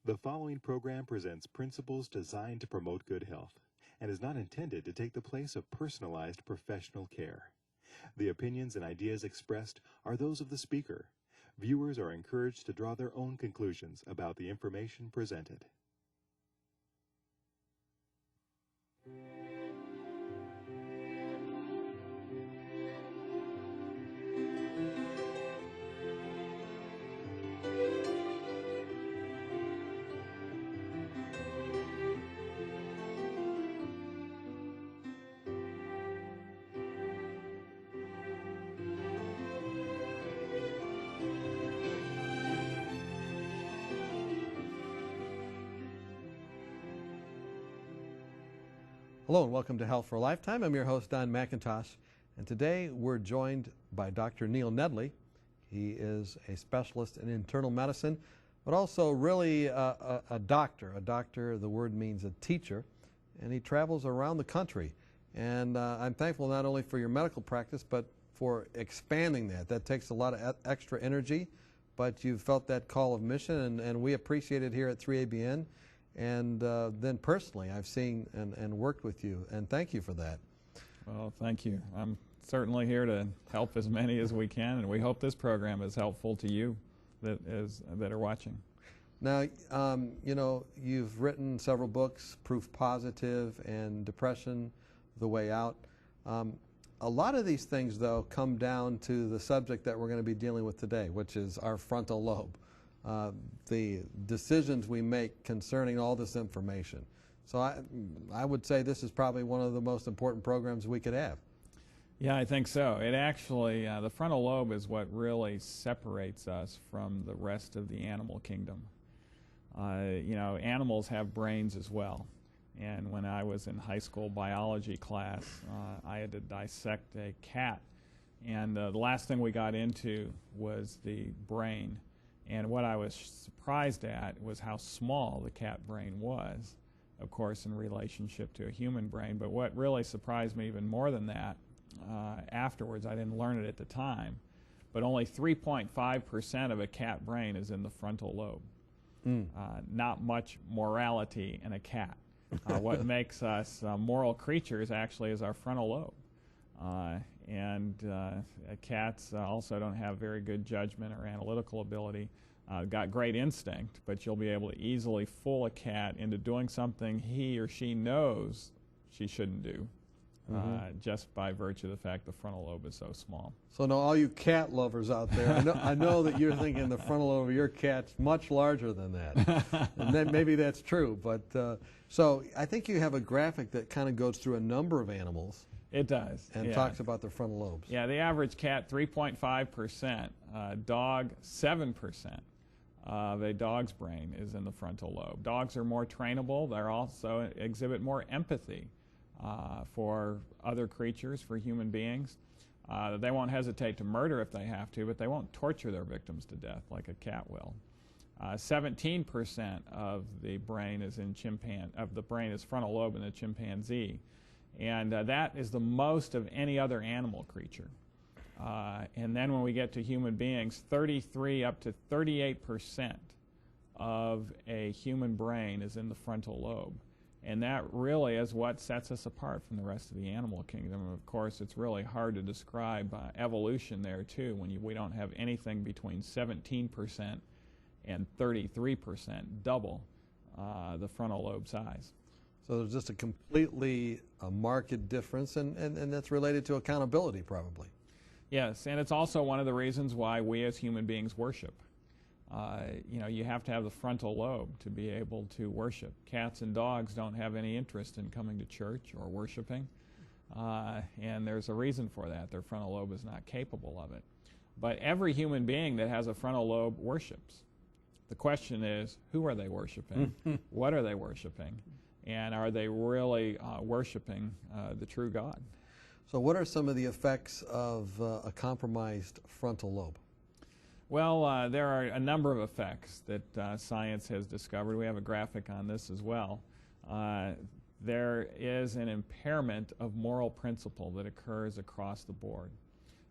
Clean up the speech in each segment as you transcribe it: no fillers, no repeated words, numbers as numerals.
The following program presents principles designed to promote good health and is not intended to take the place of personalized professional care. The opinions and ideas expressed are those of the speaker. Viewers are encouraged to draw their own conclusions about the information presented. Hello and welcome to Health for a Lifetime. I'm your host, Don McIntosh, and today we're joined by Dr. Neil Nedley. He is a specialist in internal medicine, but also really a doctor. A doctor, the word means a teacher, and he travels around the country. And I'm thankful not only for your medical practice, but for expanding that. That takes a lot of extra energy, but you've felt that call of mission, and we appreciate it here at 3ABN. And then personally, I've seen and worked with you, and thank you for that. Well, thank you. I'm certainly here to help as many as we can, and we hope this program is helpful to you that are watching. Now, you know, you've written several books, Proof Positive and Depression, The Way Out. A lot of these things, though, come down to the subject that we're going to be dealing with today, which is our frontal lobe. The decisions we make concerning all this information. So I would say this is probably one of the most important programs we could have. Yeah, I think so. It actually, the frontal lobe is what really separates us from the rest of the animal kingdom. You know, animals have brains as well. And when I was in high school biology class, I had to dissect a cat. And the last thing we got into was the brain. And what I was surprised at was how small the cat brain was, of course, in relationship to a human brain. But what really surprised me even more than that, afterwards, I didn't learn it at the time, but only 3.5% of a cat brain is in the frontal lobe. Not much morality in a cat. What makes us moral creatures actually is our frontal lobe. Cats also don't have very good judgment or analytical ability. Got great instinct, but you'll be able to easily fool a cat into doing something he or she knows she shouldn't do, just by virtue of the fact the frontal lobe is so small. So now all you cat lovers out there, I know that you're thinking the frontal lobe of your cat's much larger than that. And then maybe that's true, but so I think you have a graphic that kind of goes through a number of animals. It does. And talks about their frontal lobes. Yeah, the average cat, 3.5%. Dog, 7% of a dog's brain is in the frontal lobe. Dogs are more trainable. They also exhibit more empathy for other creatures, for human beings. They won't hesitate to murder if they have to, but they won't torture their victims to death like a cat will. 17% of the brain is frontal lobe in the chimpanzee. And that is the most of any other animal creature. And then when we get to human beings, 33 up to 38% of a human brain is in the frontal lobe. And that really is what sets us apart from the rest of the animal kingdom. Of course, it's really hard to describe evolution there, too, when we don't have anything between 17% and 33%, double the frontal lobe size. So there's just a completely marked difference, and that's related to accountability, probably. Yes, and it's also one of the reasons why we as human beings worship. You know, you have to have the frontal lobe to be able to worship. Cats and dogs don't have any interest in coming to church or worshiping, and there's a reason for that. Their frontal lobe is not capable of it. But every human being that has a frontal lobe worships. The question is, who are they worshiping? What are they worshiping? And are they really worshiping the true God? So what are some of the effects of a compromised frontal lobe? Well, there are a number of effects that science has discovered. We have a graphic on this as well. There is an impairment of moral principle that occurs across the board.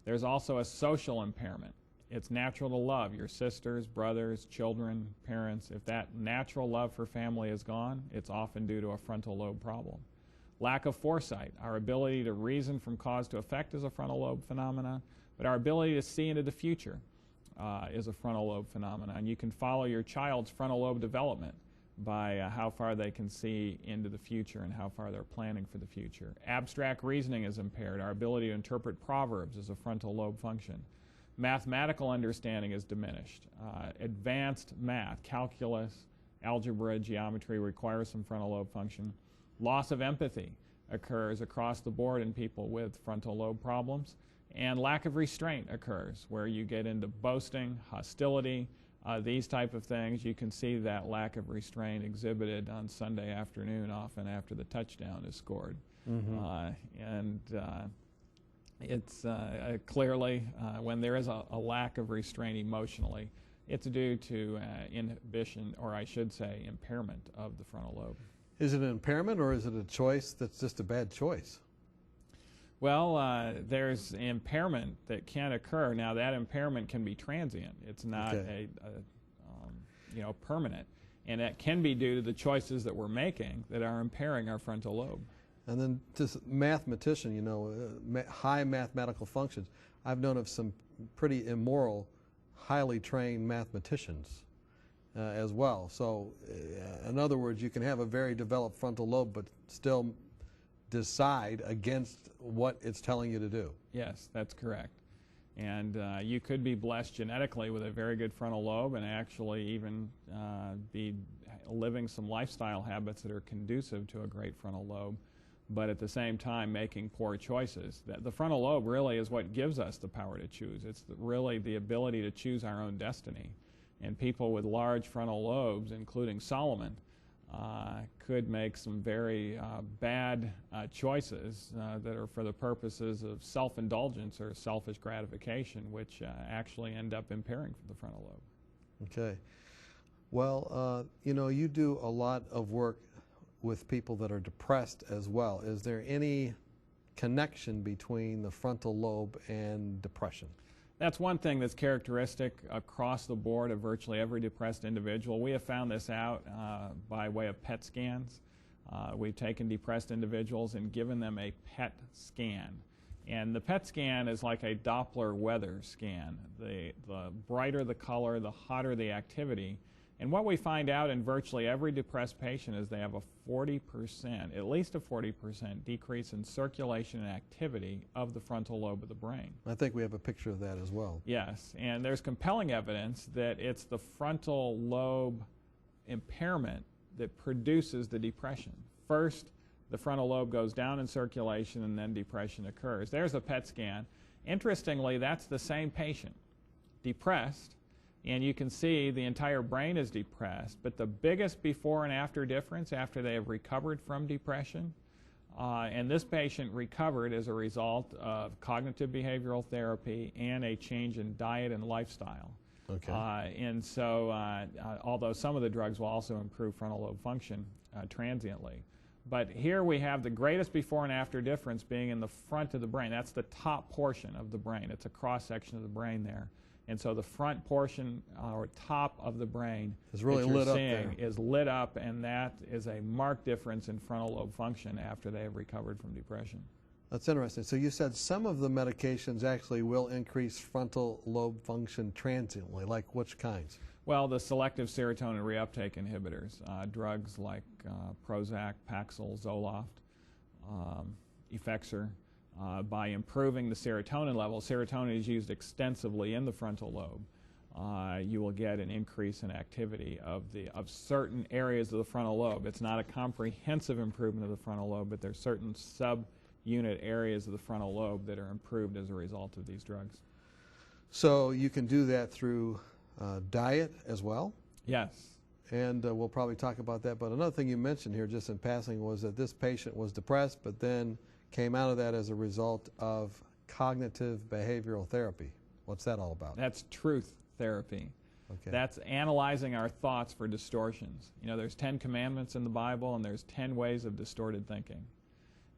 There's also a social impairment. It's natural to love your sisters, brothers, children, parents. If that natural love for family is gone, it's often due to a frontal lobe problem. Lack of foresight, our ability to reason from cause to effect is a frontal lobe phenomena, but our ability to see into the future is a frontal lobe phenomenon. And you can follow your child's frontal lobe development by how far they can see into the future and how far they're planning for the future. Abstract reasoning is impaired. Our ability to interpret proverbs is a frontal lobe function. Mathematical understanding is diminished. Advanced math, calculus, algebra, geometry requires some frontal lobe function. Loss of empathy occurs across the board in people with frontal lobe problems. And lack of restraint occurs, where you get into boasting, hostility, these type of things. You can see that lack of restraint exhibited on Sunday afternoon, often after the touchdown is scored. It's clearly, when there is a lack of restraint emotionally, it's due to inhibition, or I should say impairment of the frontal lobe. Is it an impairment, or is it a choice that's just a bad choice? Well, there's impairment that can occur. Now, that impairment can be transient. It's not permanent. And that can be due to the choices that we're making that are impairing our frontal lobe. And then just mathematician, high mathematical functions. I've known of some pretty immoral, highly trained mathematicians as well. So, in other words, you can have a very developed frontal lobe but still decide against what it's telling you to do. Yes, that's correct. And you could be blessed genetically with a very good frontal lobe and actually even be living some lifestyle habits that are conducive to a great frontal lobe, but at the same time making poor choices. The frontal lobe really is what gives us the power to choose. It's really the ability to choose our own destiny. And people with large frontal lobes, including Solomon, could make some very bad choices that are for the purposes of self-indulgence or selfish gratification, which actually end up impairing the frontal lobe. Okay. Well, you do a lot of work with people that are depressed as well. Is there any connection between the frontal lobe and depression? That's one thing that's characteristic across the board of virtually every depressed individual. We have found this out by way of PET scans. We've taken depressed individuals and given them a PET scan. And the PET scan is like a Doppler weather scan. The brighter the color, the hotter the activity. And what we find out in virtually every depressed patient is they have a 40%, at least a 40% decrease in circulation and activity of the frontal lobe of the brain. I think we have a picture of that as well. Yes, and there's compelling evidence that it's the frontal lobe impairment that produces the depression. First, the frontal lobe goes down in circulation and then depression occurs. There's a PET scan. Interestingly, that's the same patient, depressed, and you can see the entire brain is depressed, but the biggest before and after difference after they have recovered from depression, and this patient recovered as a result of cognitive behavioral therapy and a change in diet and lifestyle. Okay. And so, although some of the drugs will also improve frontal lobe function transiently, but here we have the greatest before and after difference being in the front of the brain. That's the top portion of the brain. It's a cross-section of the brain there. And so the front portion or top of the brain is really lit up there. Is lit up, and that is a marked difference in frontal lobe function after they have recovered from depression. That's interesting. So you said some of the medications actually will increase frontal lobe function transiently, like which kinds? Well, the selective serotonin reuptake inhibitors, drugs like Prozac, Paxil, Zoloft, Effexor. By improving the serotonin level, serotonin is used extensively in the frontal lobe. You will get an increase in activity of certain areas of the frontal lobe. It's not a comprehensive improvement of the frontal lobe, but there's certain sub-unit areas of the frontal lobe that are improved as a result of these drugs. So you can do that through diet as well? Yes. And we'll probably talk about that. But another thing you mentioned here just in passing was that this patient was depressed, but then came out of that as a result of cognitive behavioral therapy. What's that all about? That's truth therapy. Okay. That's analyzing our thoughts for distortions. There's 10 commandments in the Bible, and there's 10 ways of distorted thinking.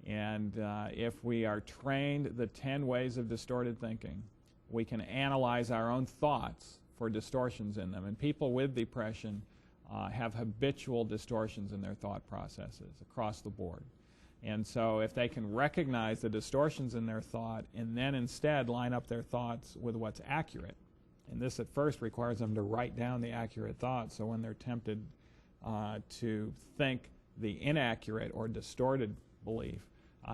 And if we are trained the 10 ways of distorted thinking, we can analyze our own thoughts for distortions in them. And people with depression have habitual distortions in their thought processes across the board. And so if they can recognize the distortions in their thought and then instead line up their thoughts with what's accurate, and this at first requires them to write down the accurate thoughts, so when they're tempted to think the inaccurate or distorted belief,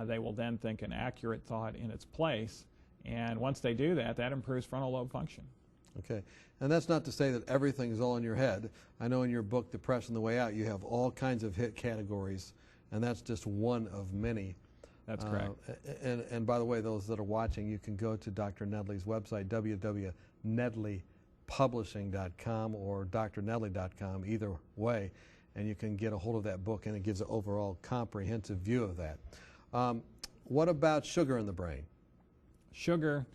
they will then think an accurate thought in its place. And once they do that, that improves frontal lobe function. Okay. And that's not to say that everything is all in your head. I know in your book, Depression: The Way Out, you have all kinds of hit categories, and that's just one of many. That's correct. And by the way, those that are watching, you can go to Dr. Nedley's website, www.nedleypublishing.com or drnedley.com, either way, and you can get a hold of that book, and it gives an overall comprehensive view of that. What about sugar in the brain? Sugar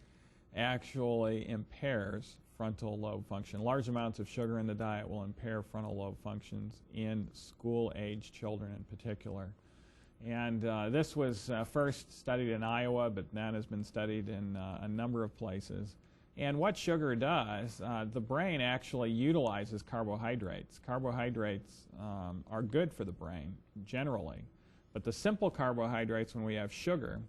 actually impairs frontal lobe function. Large amounts of sugar in the diet will impair frontal lobe functions in school-age children in particular. And this was first studied in Iowa, but then has been studied in a number of places. And what sugar does, the brain actually utilizes carbohydrates. Carbohydrates are good for the brain, generally. But the simple carbohydrates, when we have sugar,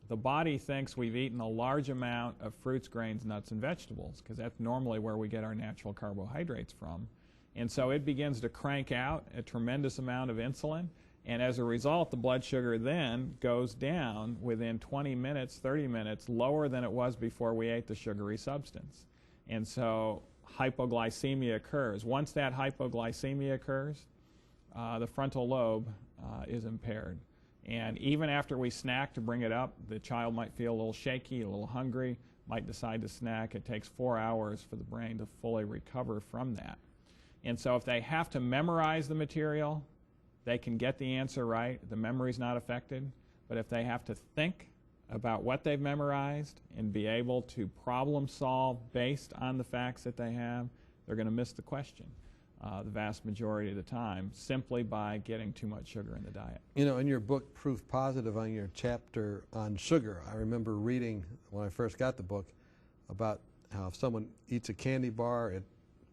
the body thinks we've eaten a large amount of fruits, grains, nuts, and vegetables, because that's normally where we get our natural carbohydrates from. And so it begins to crank out a tremendous amount of insulin, and as a result, the blood sugar then goes down within 20 minutes, 30 minutes, lower than it was before we ate the sugary substance. And so hypoglycemia occurs. Once that hypoglycemia occurs, the frontal lobe is impaired. And even after we snack to bring it up, the child might feel a little shaky, a little hungry, might decide to snack. It takes 4 hours for the brain to fully recover from that. And so if they have to memorize the material, they can get the answer right. The memory's not affected. But if they have to think about what they've memorized and be able to problem solve based on the facts that they have, they're going to miss the question the vast majority of the time, simply by getting too much sugar in the diet. You know, in your book, Proof Positive, on your chapter on sugar, I remember reading when I first got the book about how if someone eats a candy bar, it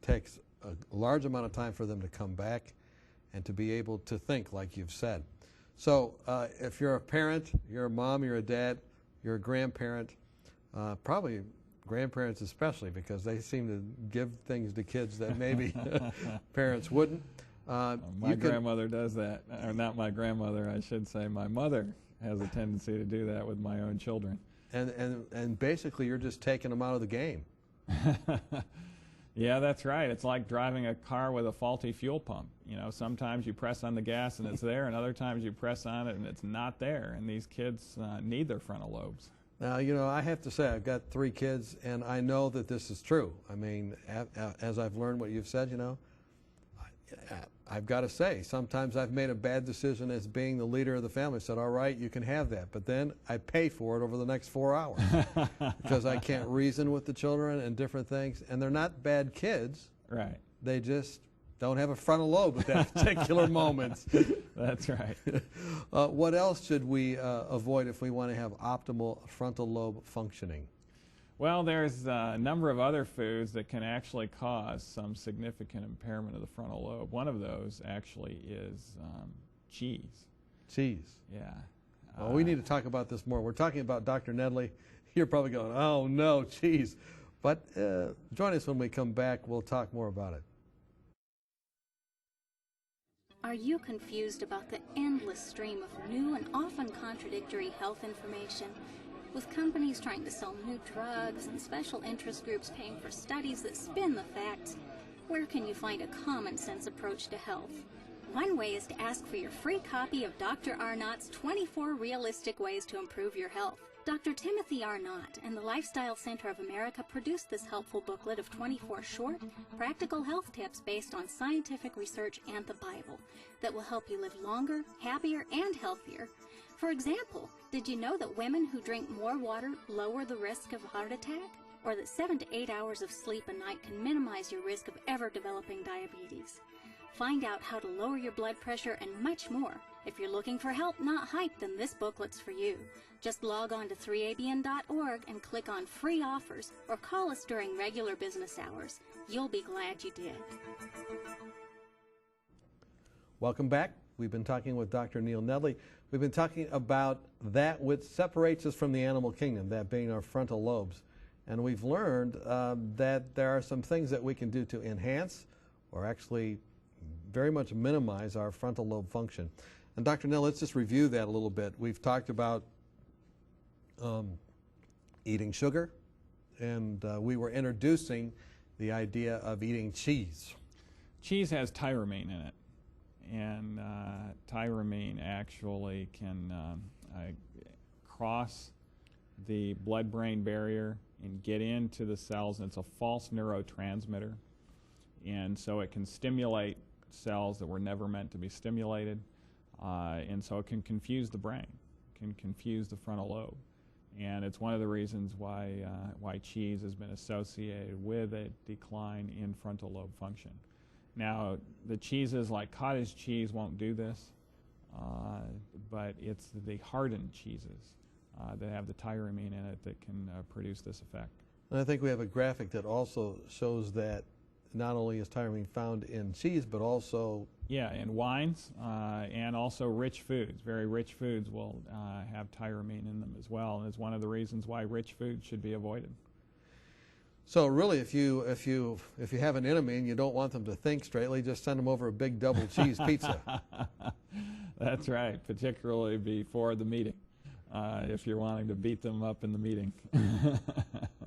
takes a large amount of time for them to come back and to be able to think, like you've said. So if you're a parent, you're a mom, you're a dad, you're a grandparent, probably grandparents especially, because they seem to give things to kids that maybe parents wouldn't. My grandmother does that. Or not my grandmother, I should say. My mother has a tendency to do that with my own children. And basically you're just taking them out of the game. Yeah, that's right. It's like driving a car with a faulty fuel pump. You know, sometimes you press on the gas and it's there, and other times you press on it and it's not there. And these kids need their frontal lobes. Now, you know, I have to say, I've got 3 kids, and I know that this is true. I mean, as I've learned what you've said, you know, I've got to say, sometimes I've made a bad decision as being the leader of the family. I said, all right, you can have that. But then I pay for it over the next 4 hours because I can't reason with the children and different things. And they're not bad kids. Right. They just don't have a frontal lobe at that particular moment. That's right. What else should we avoid if we want to have optimal frontal lobe functioning? Well, there's a number of other foods that can actually cause some significant impairment of the frontal lobe. One of those actually is cheese. Cheese. Yeah. Well, we need to talk about this more. We're talking about Dr. Nedley. You're probably going, oh no, cheese. But join us when we come back. We'll talk more about it. Are you confused about the endless stream of new and often contradictory health information? With companies trying to sell new drugs and special interest groups paying for studies that spin the facts, where can you find a common-sense approach to health? One way is to ask for your free copy of Dr. Arnott's 24 Realistic Ways to Improve Your Health. Dr. Timothy Arnott and the Lifestyle Center of America produced this helpful booklet of 24 short, practical health tips based on scientific research and the Bible that will help you live longer, happier, and healthier. For example, did you know that women who drink more water lower the risk of a heart attack? Or that 7 to 8 hours of sleep a night can minimize your risk of ever developing diabetes? Find out how to lower your blood pressure and much more If you're looking for help, not hype, then this booklet's for you. Just log on to 3abn.org and click on free offers or call us during regular business hours. You'll be glad you did. Welcome back. We've been talking with Dr. Neil Nedley. We've been talking about that which separates us from the animal kingdom, that being our frontal lobes. And we've learned that there are some things that we can do to enhance or actually very much minimize our frontal lobe function. And Dr. Neil, let's just review that a little bit. We've talked about eating sugar, and we were introducing the idea of eating cheese. Cheese has tyramine in it, and tyramine actually can cross the blood-brain barrier and get into the cells, and it's a false neurotransmitter, and so it can stimulate cells that were never meant to be stimulated, and so it can confuse the brain, can confuse the frontal lobe. And it's one of the reasons why cheese has been associated with a decline in frontal lobe function. Now, the cheeses like cottage cheese won't do this, but it's the hardened cheeses that have the tyramine in it that can produce this effect. And I think we have a graphic that also shows that not only is tyramine found in cheese, but also... Yeah, in wines and also rich foods. Very rich foods will have tyramine in them as well, and it's one of the reasons why rich foods should be avoided. So really, if you have an enemy and you don't want them to think straightly, just send them over a big double cheese pizza. That's right, particularly before the meeting, if you're wanting to beat them up in the meeting.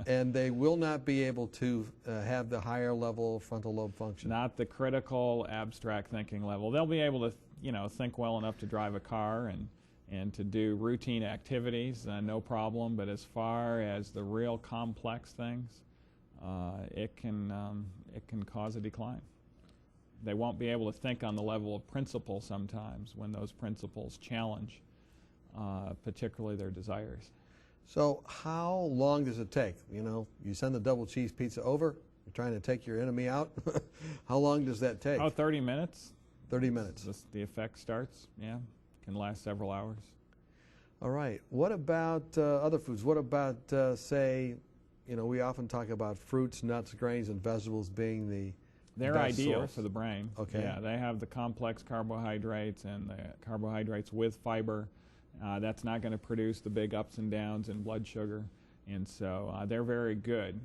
And they will not be able to have the higher level frontal lobe function. Not the critical abstract thinking level. They'll be able to, think well enough to drive a car and to do routine activities, no problem. But as far as the real complex things, it can cause a decline. They won't be able to think on the level of principle sometimes when those principles challenge, particularly their desires. So how long does it take? You send the double cheese pizza over, you're trying to take your enemy out. How long does that take? Oh, 30 minutes. 30 minutes. The effect starts, yeah. Can last several hours. All right. What about other foods? What about, say, we often talk about fruits, nuts, grains, and vegetables being the They're best ideal source for the brain. Okay. Yeah, they have the complex carbohydrates and the carbohydrates with fiber. That's not going to produce the big ups and downs in blood sugar, and so they're very good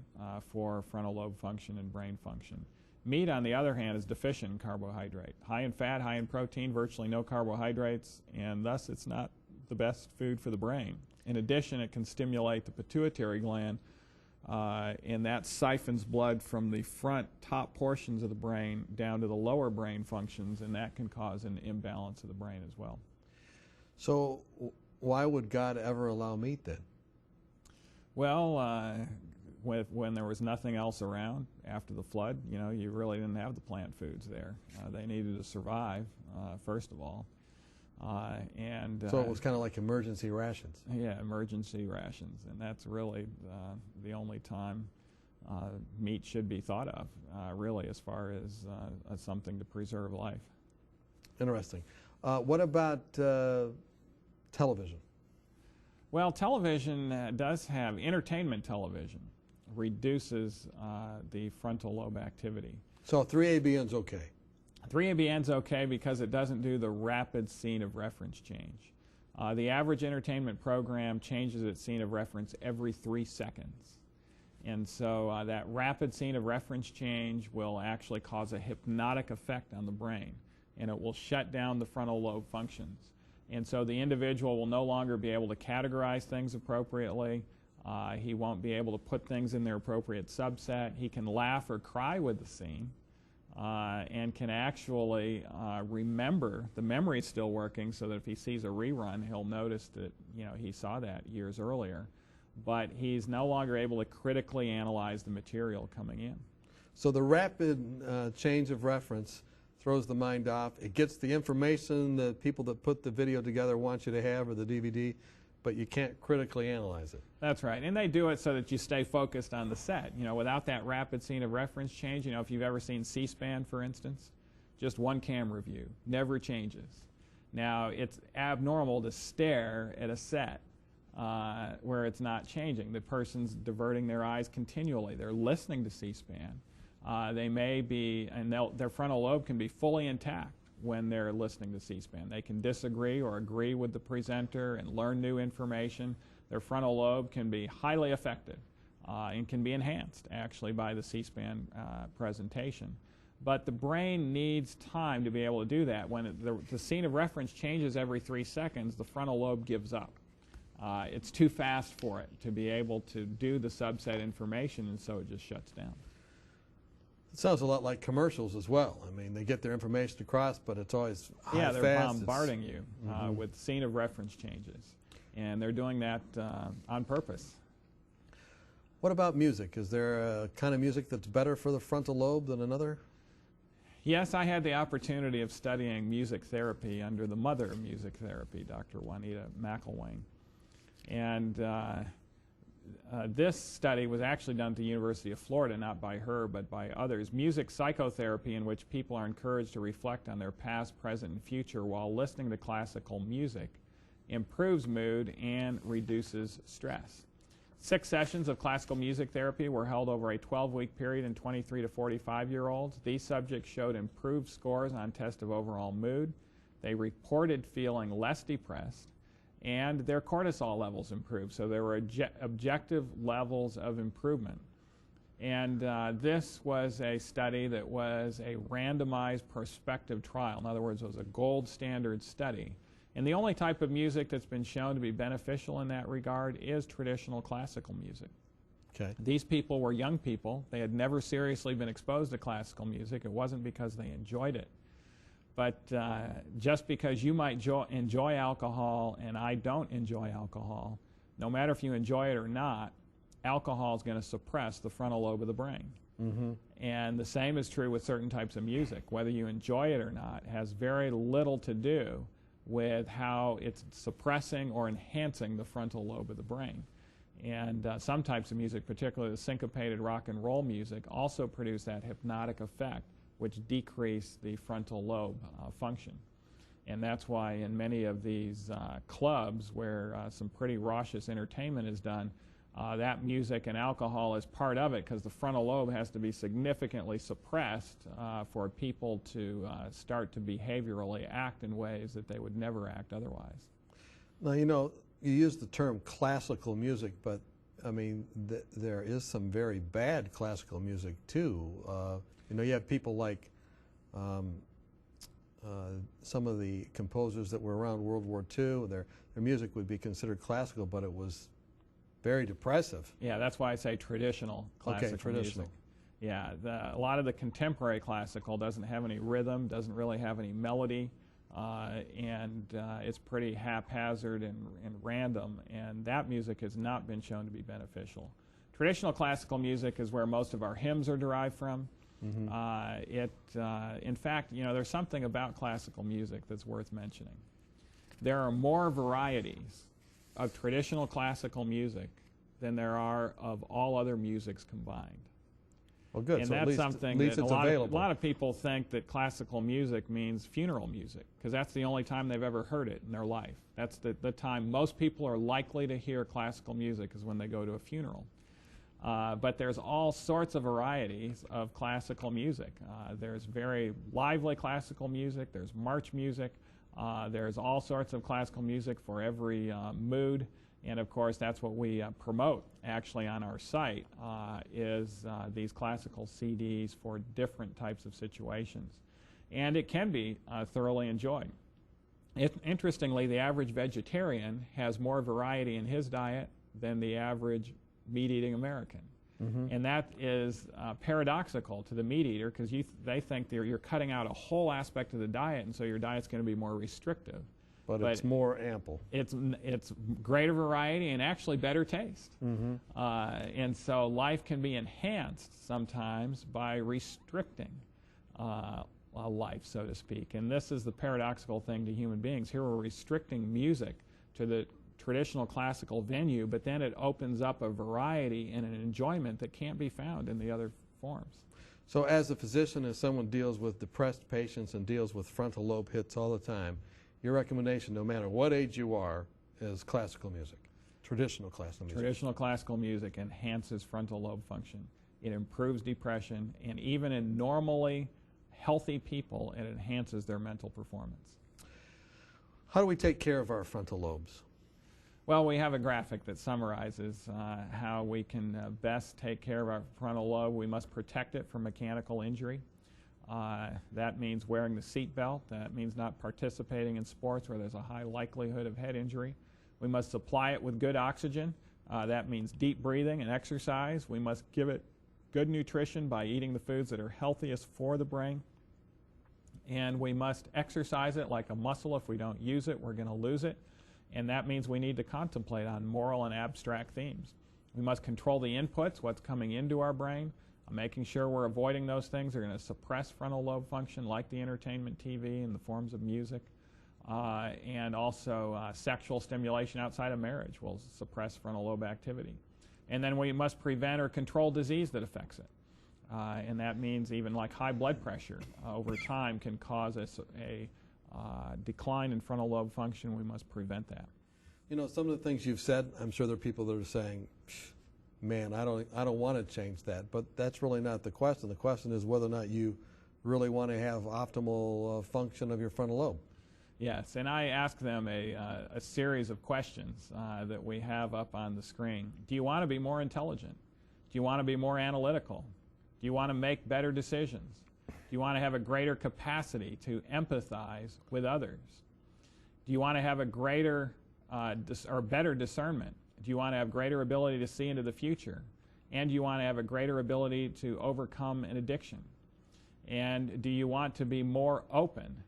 for frontal lobe function and brain function. Meat, on the other hand, is deficient in carbohydrate. High in fat, high in protein, virtually no carbohydrates, and thus it's not the best food for the brain. In addition, it can stimulate the pituitary gland, and that siphons blood from the front top portions of the brain down to the lower brain functions, and that can cause an imbalance of the brain as well. So why would God ever allow meat then? Well, when there was nothing else around after the flood, you really didn't have the plant foods there. They needed to survive, first of all. So it was kind of like emergency rations. Yeah, emergency rations, and that's really the only time meat should be thought of, really, as far as something to preserve life. Interesting. What about television? Well, television does have, entertainment television reduces the frontal lobe activity. So 3ABN's okay? 3ABN's okay because it doesn't do the rapid scene of reference change. The average entertainment program changes its scene of reference every 3 seconds. And so that rapid scene of reference change will actually cause a hypnotic effect on the brain, and it will shut down the frontal lobe functions. And so the individual will no longer be able to categorize things appropriately. He won't be able to put things in their appropriate subset. He can laugh or cry with the scene, and can actually remember. The memory is still working, so that if he sees a rerun, he'll notice that he saw that years earlier. But he's no longer able to critically analyze the material coming in. So the rapid change of reference throws the mind off. It gets the information that people that put the video together want you to have, or the DVD, but you can't critically analyze it. That's right, and they do it so that you stay focused on the set. Without that rapid scene of reference change, if you've ever seen C-SPAN, for instance, just one camera view, never changes. Now, it's abnormal to stare at a set where it's not changing. The person's diverting their eyes continually. They're listening to C-SPAN. They may be, and their frontal lobe can be fully intact when they're listening to C-SPAN. They can disagree or agree with the presenter and learn new information. Their frontal lobe can be highly affected and can be enhanced, actually, by the C-SPAN presentation. But the brain needs time to be able to do that. When the scene of reference changes every 3 seconds, the frontal lobe gives up. It's too fast for it to be able to do the subset information, and so it just shuts down. It sounds a lot like commercials as well. I mean, they get their information across, but it's always high, yeah, they're fast. bombarding you with scene of reference changes, and they're doing that on purpose. What about music? Is there a kind of music that's better for the frontal lobe than another? Yes, I had the opportunity of studying music therapy under the mother of music therapy, Dr. Juanita McElwain. And this study was actually done at the University of Florida, not by her, but by others. Music psychotherapy, in which people are encouraged to reflect on their past, present, and future while listening to classical music, improves mood and reduces stress. 6 sessions of classical music therapy were held over a 12-week period in 23 to 45-year-olds. These subjects showed improved scores on test of overall mood. They reported feeling less depressed, and their cortisol levels improved. So there were objective levels of improvement. And this was a study that was a randomized prospective trial. In other words, it was a gold standard study. And the only type of music that's been shown to be beneficial in that regard is traditional classical music. Okay. These people were young people. They had never seriously been exposed to classical music. It wasn't because they enjoyed it. But just because you might enjoy alcohol and I don't enjoy alcohol, no matter if you enjoy it or not, alcohol is going to suppress the frontal lobe of the brain. And the same is true with certain types of music. Whether you enjoy it or not has very little to do with how it's suppressing or enhancing the frontal lobe of the brain. And some types of music, particularly the syncopated rock and roll music, also produce that hypnotic effect, which decrease the frontal lobe function. And that's why in many of these clubs where some pretty raucous entertainment is done, that music and alcohol is part of it, because the frontal lobe has to be significantly suppressed for people to start to behaviorally act in ways that they would never act otherwise. Now, you know, you use the term classical music, but I mean, there is some very bad classical music too. You know, you have people like some of the composers that were around World War II. Their music would be considered classical, but it was very depressive. Yeah, that's why I say traditional classical music. Yeah, a lot of the contemporary classical doesn't have any rhythm, doesn't really have any melody, and it's pretty haphazard and random, and that music has not been shown to be beneficial. Traditional classical music is where most of our hymns are derived from. In fact, you know, there's something about classical music that's worth mentioning. There are more varieties of traditional classical music than there are of all other musics combined. Well, good. And so that's something that a lot of people think that classical music means funeral music, because that's the only time they've ever heard it in their life. That's the time most people are likely to hear classical music is when they go to a funeral. But there's all sorts of varieties of classical music. There's very lively classical music, there's march music, there's all sorts of classical music for every mood, and of course that's what we promote actually on our site, is these classical CDs for different types of situations. And it can be thoroughly enjoyed. Interestingly, the average vegetarian has more variety in his diet than the average meat-eating American. And that is paradoxical to the meat eater, because they think you're cutting out a whole aspect of the diet, and so your diet's going to be more restrictive. But it's more ample. It's greater variety and actually better taste. And so life can be enhanced sometimes by restricting life, so to speak. And this is the paradoxical thing to human beings. Here we're restricting music to the traditional classical venue, but then it opens up a variety and an enjoyment that can't be found in the other forms. So as a physician, as someone deals with depressed patients and deals with frontal lobe hits all the time, your recommendation, no matter what age you are, is classical music, traditional classical music. Traditional classical music enhances frontal lobe function. It improves depression, and even in normally healthy people, it enhances their mental performance. How do we take care of our frontal lobes? Well, we have a graphic that summarizes how we can best take care of our frontal lobe. We must protect it from mechanical injury. That means wearing the seat belt. That means not participating in sports where there's a high likelihood of head injury. We must supply it with good oxygen. That means deep breathing and exercise. We must give it good nutrition by eating the foods that are healthiest for the brain. And we must exercise it like a muscle. If we don't use it, we're going to lose it. And that means we need to contemplate on moral and abstract themes. We must control the inputs, what's coming into our brain, making sure we're avoiding those things that are going to suppress frontal lobe function, like the entertainment TV and the forms of music. And also sexual stimulation outside of marriage will suppress frontal lobe activity. And then we must prevent or control disease that affects it. And that means even like high blood pressure over time can cause a decline in frontal lobe function. We must prevent that. You know, some of the things you've said, I'm sure there are people that are saying, man, I don't want to change that. But that's really not the question. The question is whether or not you really want to have optimal function of your frontal lobe. Yes, and I ask them a series of questions that we have up on the screen. Do you want to be more intelligent? Do you want to be more analytical? Do you want to make better decisions? Do you want to have a greater capacity to empathize with others? Do you want to have a greater or better discernment? Do you want to have greater ability to see into the future? And do you want to have a greater ability to overcome an addiction? And do you want to be more open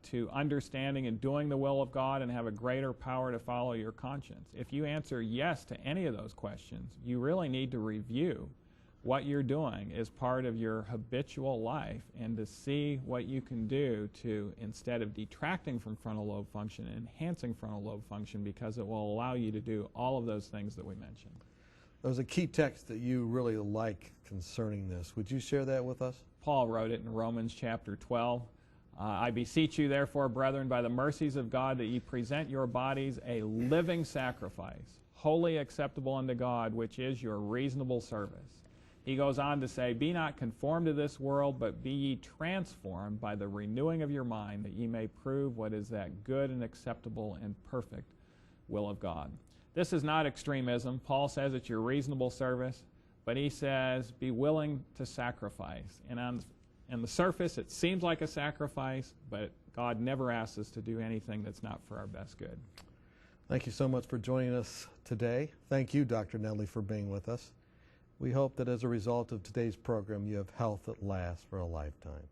to understanding and doing the will of God and have a greater power to follow your conscience? If you answer yes to any of those questions, you really need to review what you're doing as part of your habitual life and to see what you can do to, instead of detracting from frontal lobe function, enhancing frontal lobe function, because it will allow you to do all of those things that we mentioned. There's a key text that you really like concerning this. Would you share that with us? Paul wrote it in Romans chapter 12. I beseech you, therefore, brethren, by the mercies of God, that ye present your bodies a living sacrifice, wholly acceptable unto God, which is your reasonable service. He goes on to say, be not conformed to this world, but be ye transformed by the renewing of your mind, that ye may prove what is that good and acceptable and perfect will of God. This is not extremism. Paul says it's your reasonable service, but he says be willing to sacrifice. And on the surface, it seems like a sacrifice, but God never asks us to do anything that's not for our best good. Thank you so much for joining us today. Thank you, Dr. Nedley, for being with us. We hope that as a result of today's program, you have health that lasts for a lifetime.